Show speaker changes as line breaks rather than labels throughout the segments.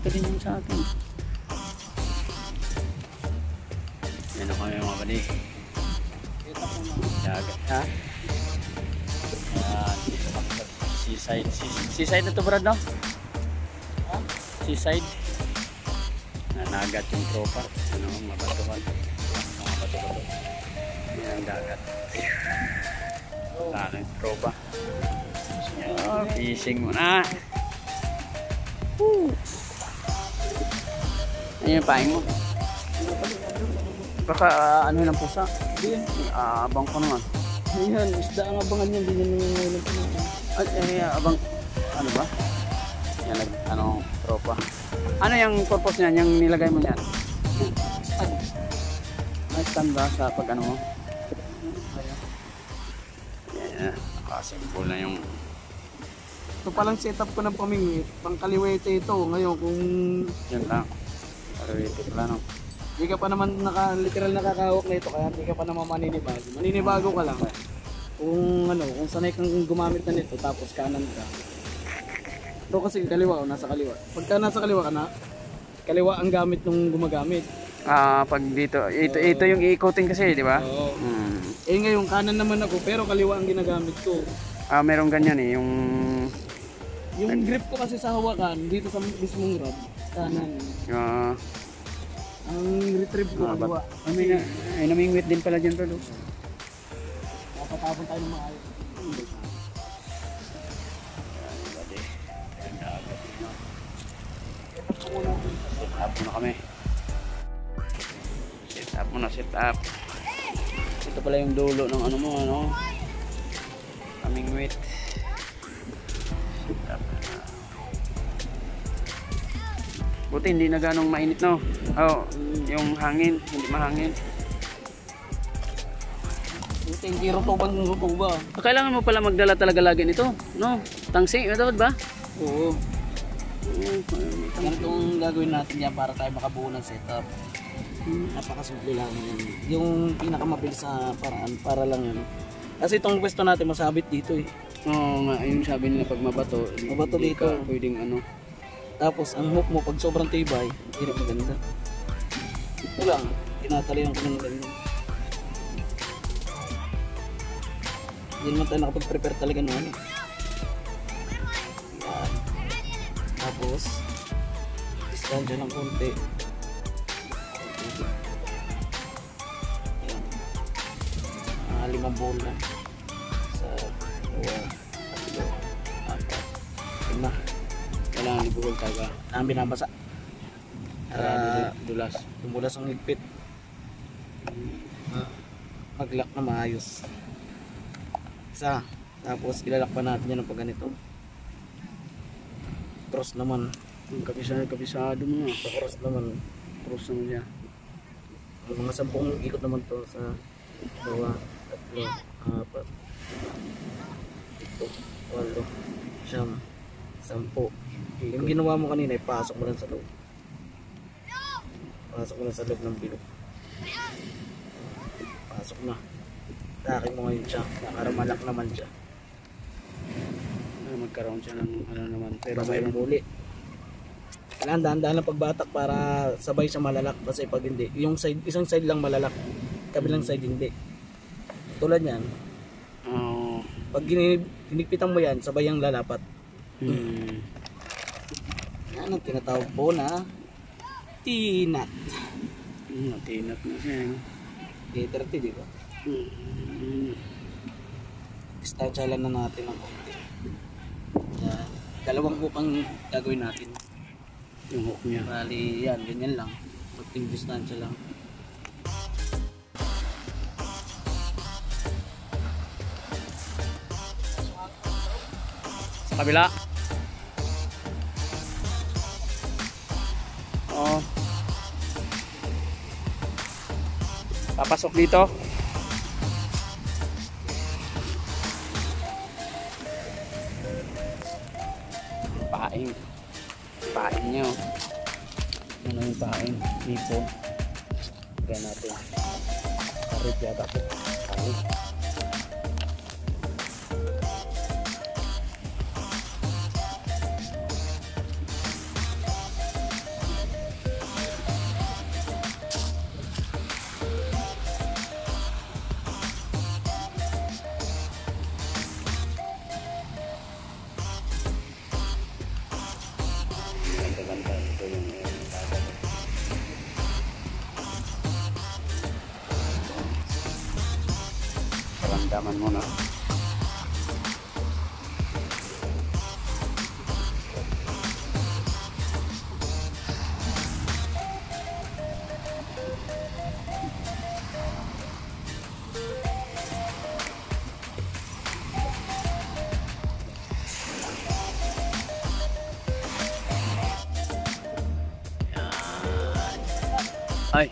ganito din yung sa akin. Yan ako yung mga bali. Dagat ha. Yan, dito kami sa seaside. Seaside na to Brad, no? Ha? Seaside. Nanagat yung tropa. Ano, mabatuhan. Mga bato-bato. Yan ang dagat. Sana yung tropa. Yan, fishing muna. Woo! Ano yung paing mo? Baka ano ng pusa? Hindi. Abang ko naman.
Ayan, isda ang abangan niya. Hindi niya nangungulang pa naman.
Ay, abang. Ano ba? Yan, ano, tropa. Ano yung purpose niyan? Yung nilagay mo niyan?
Stand.
May stand ba sa pag ano mo? Yan, nakasimple na yung...
Ito palang setup ko ng pamingwit. Pangkaliwete ito. Ngayon kung
Yan lang. Kaliwete pala, no?
hindi ka pa naman literal nakakahawak na ito, kaya hindi ka pa naman maninibago. Maninibago ka lang. Kung ano, kung sanay kang gumamit na nito tapos kanan ka. Ito kasi kaliwa o nasa kaliwa. Pagka nasa kaliwa ka na, kaliwa ang gamit nung gumagamit.
Pag dito, ito yung iikotin kasi, di ba?
Oo. Eh ngayon kanan naman ako pero kaliwa ang ginagamit ko.
Meron ganyan eh, yung
grip ko kasi sa hawakan dito sa mismong rod, kanan. Ang retrieve ko kaliwa.
Ay namingwit din pala dyan, bro.
Napatapon tayo ng maayos.
Set up muna kami. Set up muna, set up. Ito pala yung dulo ng ano mo, ano? Namingwit. Set up na. Buti hindi na ganong mainit, no? Yung hangin, hindi mahangin.
Buti hindi rutuban ng rutuba.
Kailangan mo pala magdala talaga lagi nito, no? Tangsi, dapat ba?
Oo. Ganito ang gagawin natin yan para tayo makabuo ng setup. Napakasimple lang yan. Yung pinakamabilis sa paraan para lang yan. Kasi itong pwesto natin masabit dito eh.
Oo nga, yung sabi nila pag mabato
dito.
Pwedeng ano.
Tapos ang hook mo pag sobrang tibay, hindi na maganda. Ito lang, tinatalihan ko ng ganyan. Hindi naman tayo nakapag-prepare talaga naman eh. Yan. Tapos, distansya ng konti. Yan. 5 bola. Sa 2, 3, 4, 5.
Kailangan ibukol taga.
Ang binabasa.
Dulas.
Tumulas ang higpit. Mag-lock na maayos. Isa. Tapos ilalak pa natin yan ng pag ganito. Cross naman.
Kabisado mo nga.
Sa cross naman.
Cross naman niya.
Mga 10 ikot naman to sa 2, 3, 4, 5, 8, 10. Yung ginawa mo kanina, pasok mo lang sa loob. Pasok mo lang sa loob ng bilog. Pasok na. Takin mo ngayon siya para malak naman siya.
Magkaroon siya ng ano naman. Pero
Basta yung muli. Kailangan dahan-dahan lang pagbatak para sabay siya malalak. Kasi pag hindi, yung side, isang side lang malalak. Kabilang side hindi. Tulad yan. Pag hinigpitan mo yan, sabay ang lalapat. Yan ang tinatawag po na tinat.
Tinat na siya.
K30, di ba? Distansya lang na natin ang konti. Yan. 2 hook ang gagawin natin.
Yung hook niya.
Bali, yan, ganyan lang. Pagting distansya lang.
Sa kabila. Papasok dito. Paing nyo. Ano yung paing? Hipon. Kaya natin. Karit yata po. Karit. Daman muna. Ay.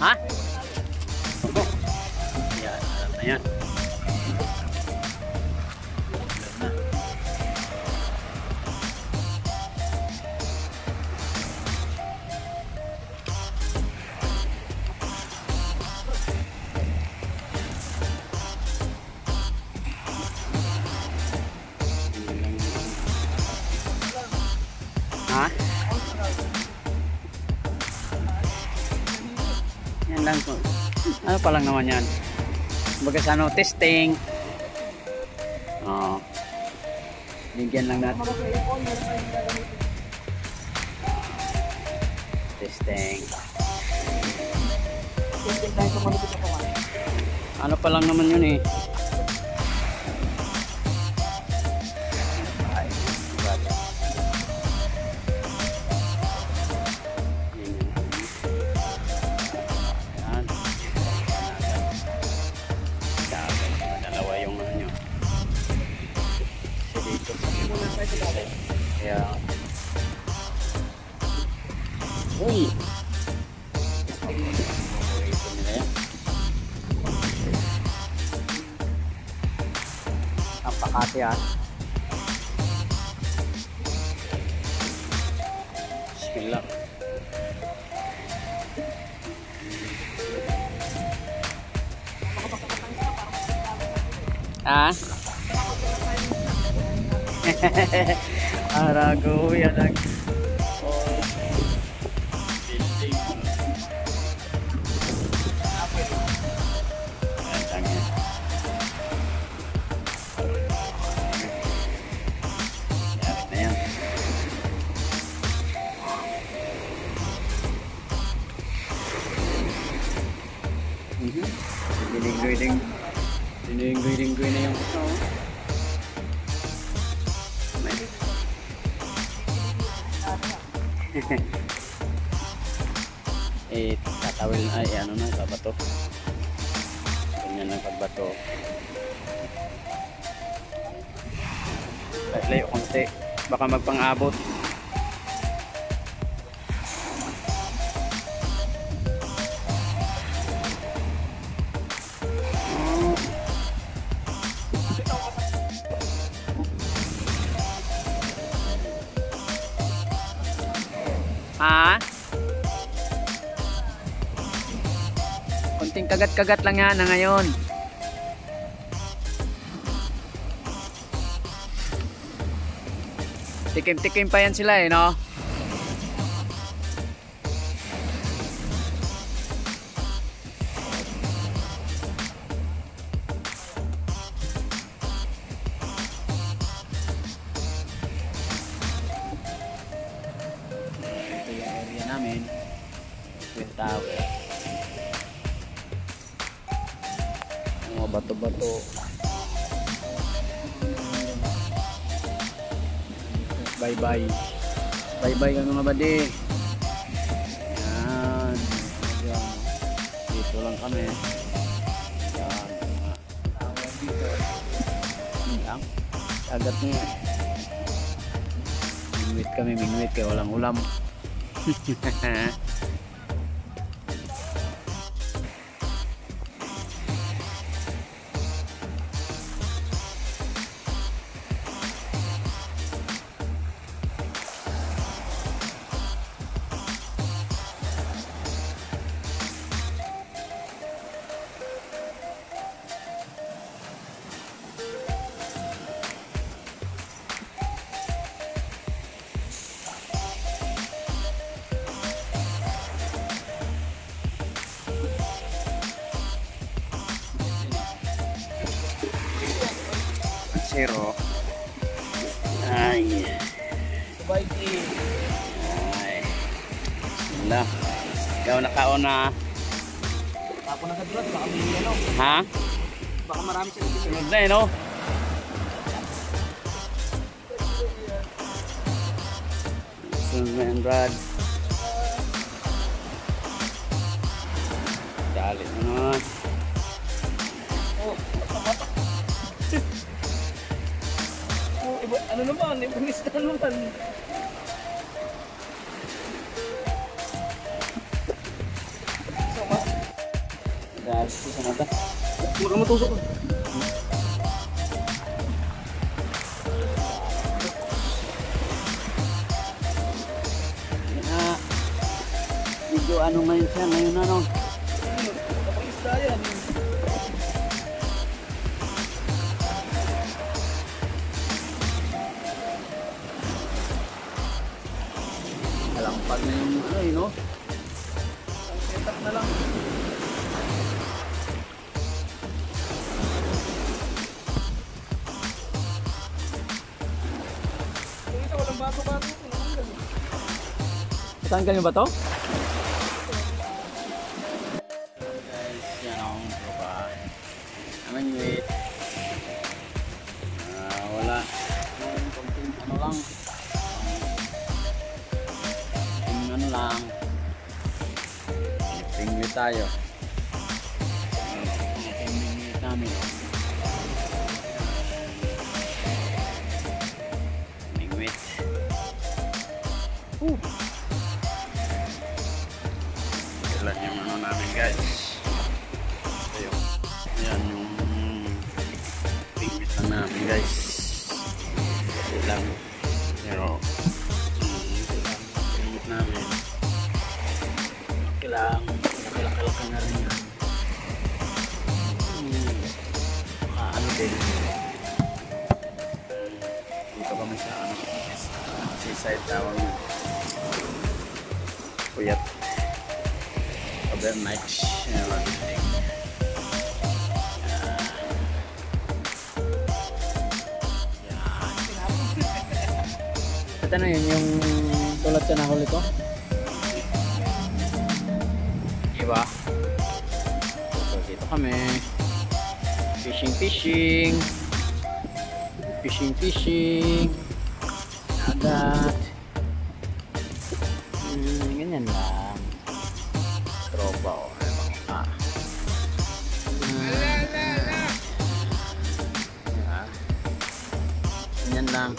Ha? Yan, alam na yan. Alam na. Ha? Yan lang po. Ano pa lang naman yan? Bagas ano, testing. Oo. Bigyan lang natin. Testing. Ano pa lang naman yun eh. Ay, grabe. Yan. Dalawa yung ano nyo. Kasi dito. Kaya. Uy! Ito nila yan. Ang pakati ah. Bismillah. Ah? Arago yan ang building. Yari na yan. Dinigwiding na yung ito. Eh, tatawil na, ay ano na, babato. Ganyan lang pagbato. Kahit layo konti, baka magpang-abot. Ha? Konting kagat-kagat lang yan na ngayon. Tikim-tikim pa yan sila eh, no? Ito yung area namin. Twin Tower. Mga bato-bato. Bye-bye. Bye-bye ka mga badi. Yan. Yan. Dito lang kami. Yan. Dito. Yan. Agat niya. Minwit kami, minwit kaya walang ulam. Zero. Ay.
Subay ki.
Ay. Bismillah. Ikaw nakauna.
Tapos na sa dulat, baka may ano.
Ha?
Baka marami sila dito.
Sunod na eh, no? Sunod na yan, Brad. Dali mo naman.
Oh, mata. Oh, iba, ano naman, ibunis na naman.
Dali sa mata.
Baka matusok ko.
Medyo ano ngayon siya, ngayon ano.
Kapag isda yan.
Kalampag na yung ano eh, no?
Ang setup na lang. Yung isa walang bato-bato.
Tanggal nyo ba to? Guys, yan akong tropa. Naman wait. Wala. Konting ano lang. Konting ano lang. Pingwit tayo. Pingwit namin. Pingwit. Ilan yung ano namin guys. Ayun. Yan yung pingwit lang namin guys. Ilang. Pero pingwit namin. Kailangan kalak-kalak na rin yan. Ano din. Dito kami sa ano. Seaside tawag mo. Puyat. Overnight. Ito na yun yung tulad sa nahuli ko. Diba? So dito kami. Fishing. Dagat. Ganyan lang. Tropa o. Ganyan lang.